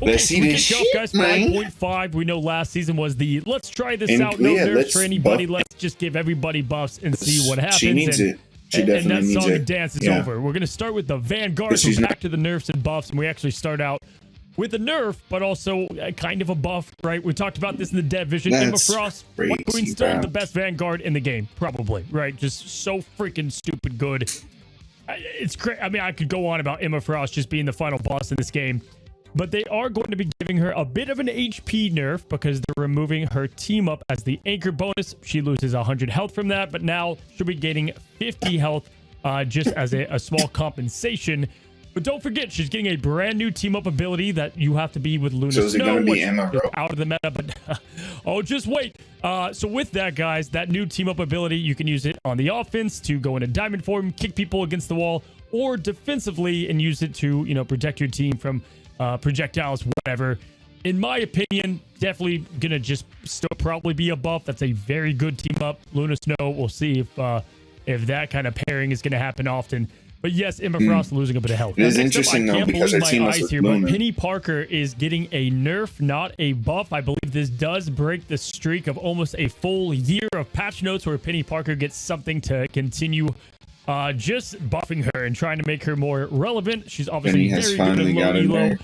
Let's see this shit, guys. man. 5.5. We know last season was the let's try this out. No yeah, nerfs for anybody. buff. Let's just give everybody buffs and see what happens. She needs it. She definitely and that needs song it. and dance is Yeah. over. We're going to start with the Vanguard. She's We're back to the nerfs and buffs, and we actually start out with a nerf, but also kind of a buff, right? We talked about this in the dev vision. Emma That's Frost, crazy, White Queen, still bro. the best Vanguard in the game, probably, right? Just so freaking stupid good. It's crazy. I mean, I could go on about Emma Frost just being the final boss in this game, but they are going to be giving her a bit of an HP nerf because they're removing her team up as the anchor bonus. She loses 100 health from that, but now she'll be getting 50 health just as a small compensation. But don't forget, she's getting a brand new team up ability that you have to be with Luna So is it Snow, gonna be which Emma, is bro? out of the meta. But oh, just wait. So with that, guys, that new team up ability, you can use it on the offense to go into diamond form, kick people against the wall, or defensively and use it to, you know, protect your team from projectiles, whatever. In my opinion, definitely gonna just still probably be a buff. That's a very good team up. Luna Snow. We'll see if that kind of pairing is gonna happen often. But yes, Emma Frost losing a bit of health. It is Now, next up, interesting, I though, can't because believe our my team was eyes with here, but Luna. Penny Parker is getting a nerf, not a buff. I believe this does break the streak of almost a full year of patch notes where Penny Parker gets something to continue just buffing her and trying to make her more relevant. She's obviously Penny has very good finally at low got in elo. there.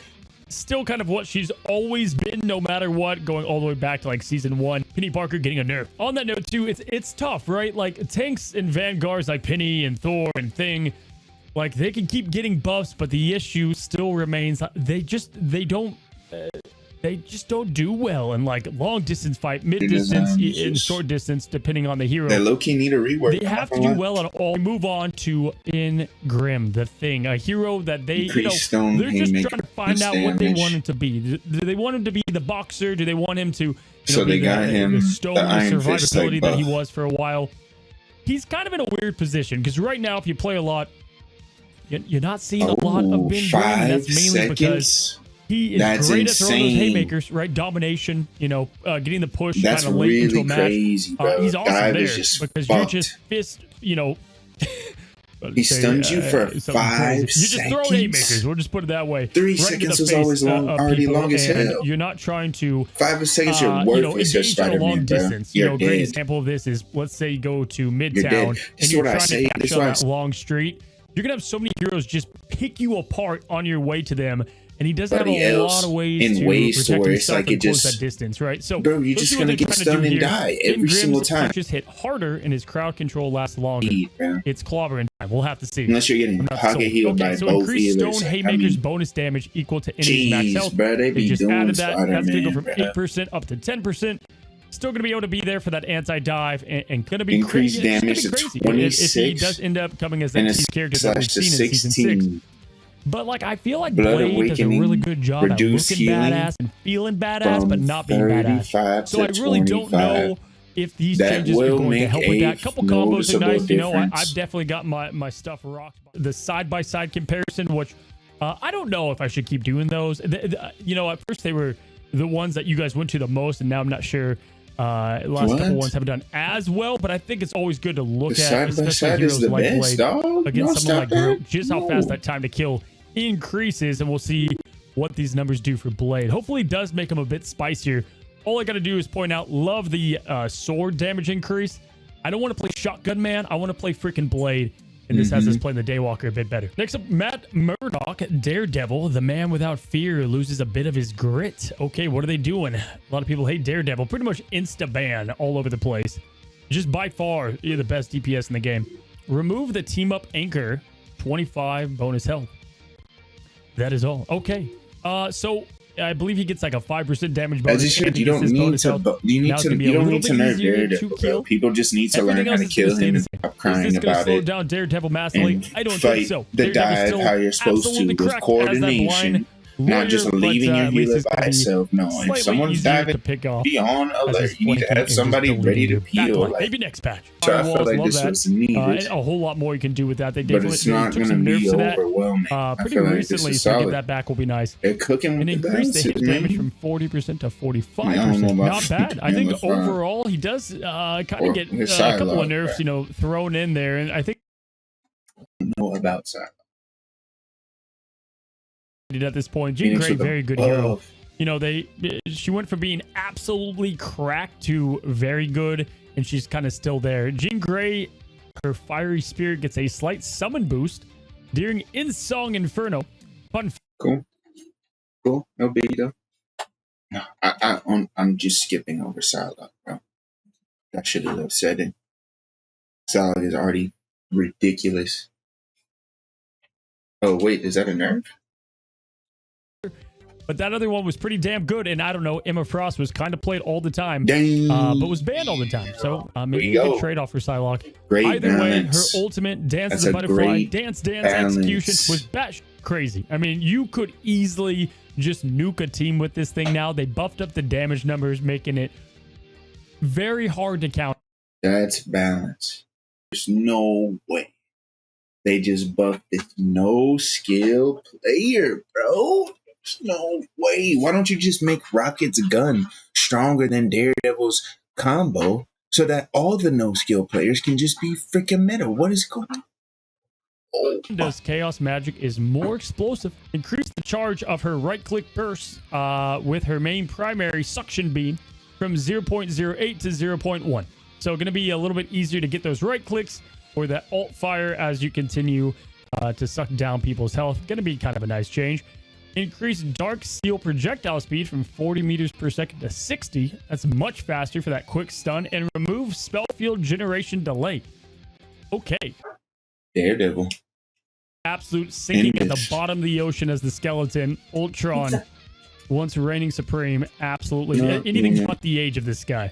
Still kind of what she's always been, no matter what, going all the way back to like season 1. Penny Parker getting a nerf. On that note too, it's tough, right? Like tanks and Vanguards like Penny and Thor and Thing, like they can keep getting buffs, but the issue still remains. They just don't do well in like long distance fight, mid distance, and short distance, depending on the hero. They low-key need a rework. They have to do well at all. Move on to Grim, the Thing, a hero that they, you know, Stone they're just haymaker trying to find out what they damage. want him to be. Do they want him to be the boxer? Do they want him to, you So know, they be got him the stone the Iron Fist type survivability that he buff. was for a while? He's kind of in a weird position because right now, if you play a lot, you're not seeing a lot of Ben Grim. And that's mainly because he is great at throwing those haymakers, right? Domination, you know, getting the push kind That's of late into a really match. crazy, bro. He's awesome Dive there is just because fucked. you're just fist, you know. He stunned you for something 5 crazy. You're just throwing haymakers. seconds. We'll just put it that way. 3 into seconds the was face, always long, of already people, long as and hell. you're not trying to 5 seconds, you're you know, worthless as engage at a long Spider-Man, bro. distance. You're You know, a great dead. example of this is, let's say you go to You're Midtown dead. and This is you're what I trying say. to catch This is on what I that say. long street. You're gonna have so many heroes just pick you apart on your way to them, and he doesn't have Everybody a else lot of ways in to ways to protect where it's himself like and it close just- that distance, right? So, Bro, you're let's just see what gonna they're get trying to stunned do and here. die Ben every Grimm's single time. punches hit harder, and his crowd control lasts longer. Bro. It's clobbering time. We'll have to see. Unless you're getting I'm not pocket sold. healed Okay, by so both increased healers. stone I haymakers mean, bonus damage equal to enemy's max jeez, health. bro, they be just doing added that. That's gonna go Spider-Man, from bro. 8% up to 10%. Still gonna be able to be there for that anti-dive and gonna be Increased crazy. damage to If he 26 does end up coming as that and a key character that we've slash to seen in season 6. 16. But like I feel like Blood Blade does a Awakening, really good job at reduced looking healing badass and feeling badass, from but not being 35 badass. So I to really don't 25. know if these That changes are will going to make help with a that. Couple combos are noticeable nice. You know, difference. I've definitely got my stuff rocked. The side-by-side comparison, which I don't know if I should keep doing those. You know, at first they were the ones that you guys went to the most, and now I'm not sure. Last couple ones haven't done as well, but I think it's always good to look The at, especially side-by-side heroes is the like best, Blade dog. against Don't someone like stop that. Groot, just how fast that time to kill increases, and we'll see what these numbers do for Blade. Hopefully it does make him a bit spicier. All I gotta do is point out, love the sword damage increase. I don't want to play Shotgun Man. I want to play freaking Blade. And this has us playing the Daywalker a bit better. Next up, Matt Murdock, Daredevil, the man without fear, loses a bit of his grit. Okay, what are they doing? A lot of people hate Daredevil. Pretty much insta-ban all over the place. Just by far the best DPS in the game. Remove the team-up anchor, 25 bonus health. That is all. Okay. So I believe he gets like a 5% damage bonus. As you should, and you he gets don't his need bonus to. health. You Now need it's to. gonna be You a don't little need to bit nerf easier to Daredevil, bro. kill. People just need to learn Everything how else to is kill gonna stay him the and same. stop Is crying this gonna about slow it down Daredevil massively? and I don't fight think so. the Daredevil's dive still how you're supposed to absolutely with correct as that coordination. blind Not just warrior, leaving but, your at least healer it's by gonna be itself. No, if slightly someone's easier diving, to pick off be on as alert. his You need to flanking have and just somebody deleting ready to your peel. backline. Like, Maybe next patch. so I Walls, feel like love this that. was needed. And a whole lot more you can do with that. They But definitely it's not took going some to nerfs be to that. overwhelming. I Pretty feel like this recently is to get solid. that back will be nice. They're cooking And with the increase the hit balances, damage man. from 40% to I don't know 45%. about Not bad. I think Game of Thrones. overall he does kind Or of get his a side couple log, of nerfs, right? you know, thrown in there. And I think know about side. at this point. Jean Grey, very good hero. buff. You know, she went from being absolutely cracked to very good, and she's kind of still there. Jean Grey, her fiery spirit gets a slight summon boost during In-Song Inferno. Fun. Cool. Cool. No biggie though. No, I'm just skipping over Psylocke, bro. That should have said it. Psylocke is already ridiculous. Oh wait, is that a nerf? But that other one was pretty damn good, and I don't know, Emma Frost was kind of played all the time, Dang. but was banned all the time. So maybe There a you good go. trade-off for Psylocke. Great Either balance. way, her ultimate Dance That's as a a Butterfly, great Dance balance. execution was batshit crazy. I mean, you could easily just nuke a team with this thing now. They buffed up the damage numbers, making it very hard to count. That's balance. There's no way. They just buffed this no skill player, bro. There's no way. Why don't you just make Rocket's gun stronger than Daredevil's combo so that all the no skill players can just be freaking meta? What is going on? Oh, Does Chaos Magic is more explosive. Increase the charge of her right-click burst with her main primary suction beam from 0.08 to 0.1. So going to be a little bit easier to get those right clicks or that alt fire as you continue to suck down people's health. Going to be kind of a nice change. Increase Dark Steel projectile speed from 40 meters per second to 60. That's much faster for that quick stun. And remove spell field generation delay. Okay. Daredevil. Absolute sinking at the Impish. bottom of the ocean as the skeleton. Ultron, once reigning supreme, absolutely. Anything but the age of this guy.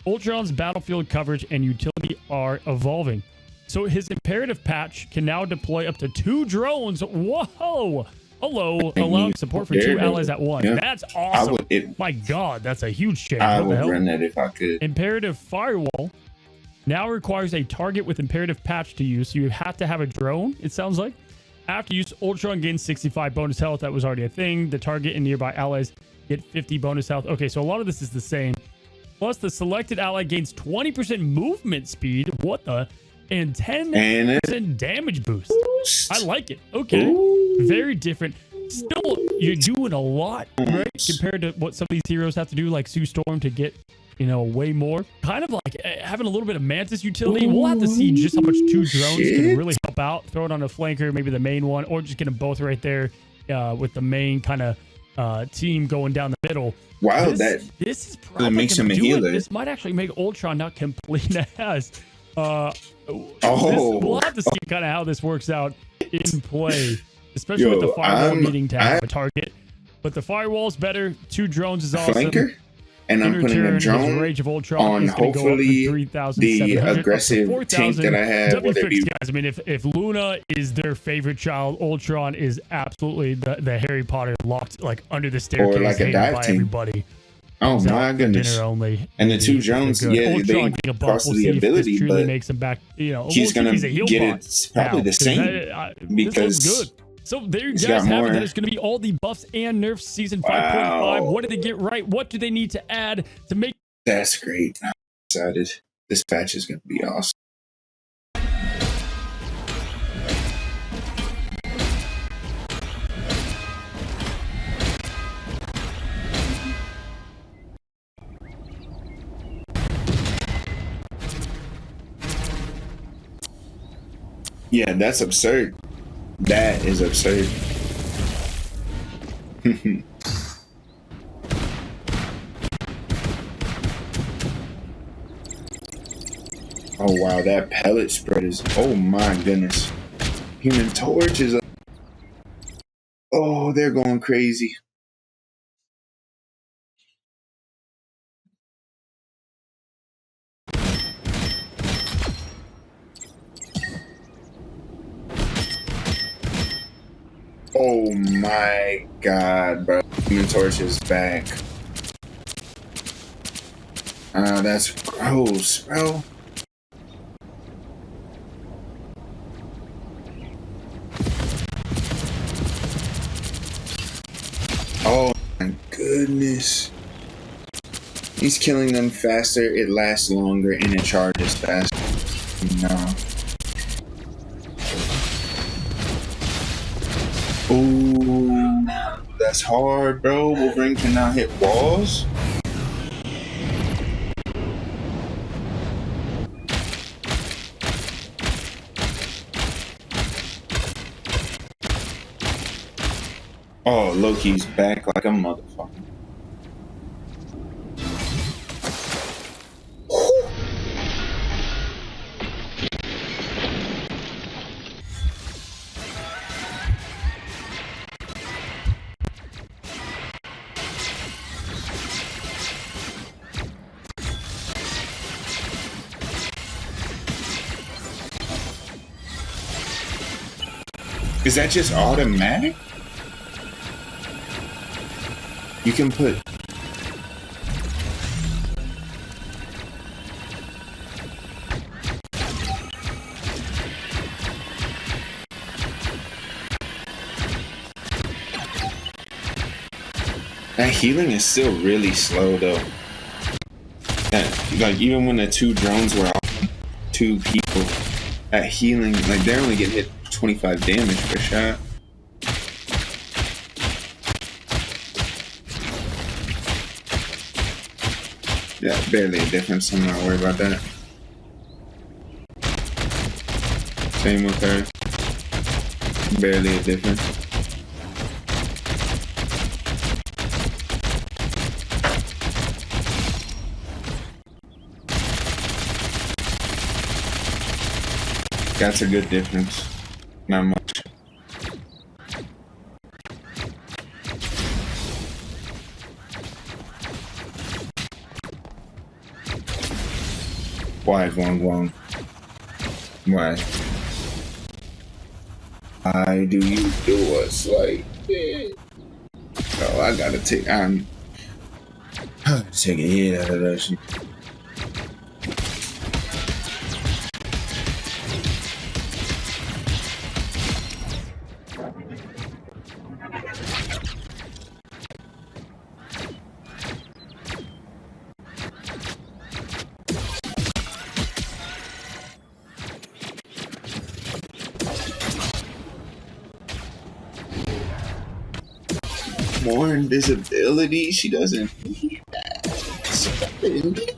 Ultron's battlefield coverage and utility are evolving. So his imperative patch can now deploy up to 2 drones. Whoa! Hello, allowing support for 2 allies at once. Yeah. That's awesome. If My God, that's a huge change. I What the would hell? run that if I could. Imperative Firewall now requires a target with imperative patch to use. So you have to have a drone, it sounds like. After use, Ultron gains 65 bonus health. That was already a thing. The target and nearby allies get 50 bonus health. Okay, so a lot of this is the same. Plus, the selected ally gains 20% movement speed. What the? And 10% damage boost. I like it. Okay. Ooh. Very different. Still, you're doing a lot, right? Compared to what some of these heroes have to do, like Sue Storm, to get, you know, way more. Kind of like having a little bit of Mantis utility. We'll have to see just how much 2 drones can really help out. Throw it on a flanker, maybe the main one, or just get them both right there with the main kind of team going down the middle. Wow, this is probably makes him a do it. healer. This might actually make Ultron not complete as. We'll have to see kind of how this works out in play, especially with the firewall needing to have a target. But the firewall's better. 2 drones is awesome. Flanker, and I'm In putting return, a his drone Rage of Ultron on is gonna go up from hopefully 3,700 the up to aggressive 4,000. tank that I have. W Whether it fixed, be guys. I mean, if Luna is their favorite child, Ultron is absolutely the Harry Potter locked like under the staircase, like a hated dive by team. everybody. oh He's out my for goodness. dinner only. And the 2 drones, They're good. yeah, Ultron they getting a buff. cost We'll the see if this ability, truly but makes him back. You know, he's we'll see if gonna he's a heal get bot it probably now, the 'cause same this because looks good. So there you he's guys got have it. more. That is going to be all the buffs and nerfs season 5.5. Wow. What did they get right? What do they need to add to make that's great. I'm excited. This patch is going to be awesome. Yeah, that's absurd. That is absurd. Oh wow, that pellet spread is, oh my goodness. Human Torch is, oh, they're going crazy. Oh my god, bro. Human Torch is back. That's gross, bro. Oh my goodness. He's killing them faster, it lasts longer, and it charges faster. No. Ooh. that's hard, bro. Wolverine cannot hit walls. Oh, Loki's back like a motherfucker. Is that just automatic? You can put... That healing is still really slow though. That, like, even when the two drones were off, two people, that healing, like, they're only getting hit 25 damage per shot. Yeah, barely a difference. I'm not worried about that. Same with her. Barely a difference. That's a good difference. Not much. Why, Guang? Why? Why do you do us like this? Oh, I gotta take a hit out of that shit. More invisibility? She doesn't need that.